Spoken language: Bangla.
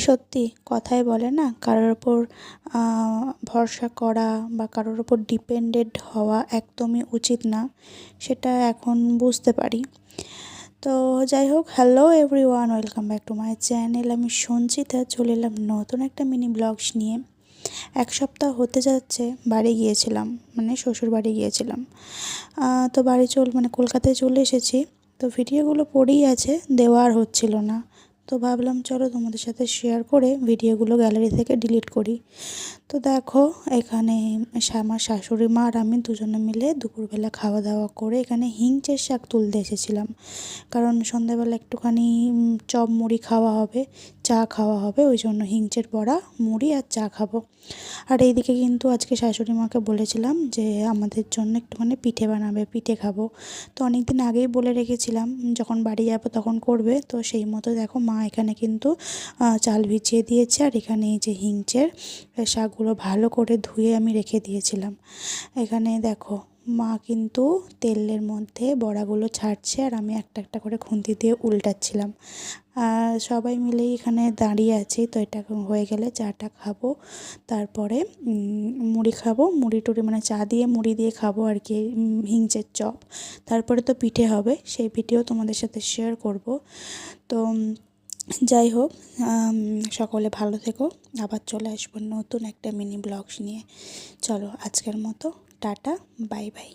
সত্যি কথায় বলে না, কারোর ওপর ভরসা করা বা কারোর ওপর ডিপেন্ডেন্ট হওয়া একদমই উচিত না, সেটা এখন বুঝতে পারি। তো যাই হোক, hello everyone, welcome back to my channel. আমি সঞ্চিতা চলে এলাম নতুন একটা মিনি ব্লগস নিয়ে। এক সপ্তাহ হতে যাচ্ছে বাড়ি গিয়েছিলাম, মানে শ্বশুর বাড়ি গিয়েছিলাম। তো বাড়ি কলকাতায় চলে এসেছি। তো ভিডিওগুলো পড়েই আছে, দেওয়া আর হচ্ছিল না। তো ভাবলাম চলো তোমাদের সাথে শেয়ার করে ভিডিওগুলো গ্যালারি থেকে ডিলিট করি। তো দেখো, এখানে আমার শাশুড়ি মা আর আমি দুজনে মিলে দুপুরবেলা খাওয়া দাওয়া করে এখানে হিংচের শাক তুলতে এসেছিলাম। কারণ সন্ধ্যাবেলা একটুখানি চপ মুড়ি খাওয়া হবে, চা খাওয়া হবে, ওই জন্য হিংচের বড়া, মুড়ি আর চা খাবো। আর এইদিকে কিন্তু আজকে শাশুড়ি মাকে বলেছিলাম যে আমাদের জন্য একটুখানি পিঠে বানাবে, পিঠে খাবো। তো অনেক দিন আগেই বলে রেখেছিলাম, যখন বাড়ি যাবো তখন করবে। তো সেই মতো দেখো, মা এখানে কিন্তু চাল ভিজিয়ে দিয়েছে। আর এখানে এই যে হিংচের শাকগুলো ভালো করে ধুয়ে আমি রেখে দিয়েছিলাম। এখানে দেখো, মা কিন্তু তেলের মধ্যে বড়াগুলো ছাড়ছে আর আমি একটা একটা করে খুন্তি দিয়ে উল্টাচ্ছিলাম। আর সবাই মিলেই এখানে দাঁড়িয়ে আছি। তো এটা হয়ে গেলে চাটা খাবো, তারপরে মুড়ি খাবো, মুড়ি টুড়ি মানে চা দিয়ে মুড়ি দিয়ে খাবো আর কি, হিংচের চপ। তারপরে তো পিঠে হবে, সেই পিঠেও তোমাদের সাথে শেয়ার করব। তো যাই হোক, সকলে ভালো থেকো। আবার চলে আসবো নতুন একটা মিনি ব্লগস নিয়ে। চলো আজকের মতো টাটা, বাই বাই।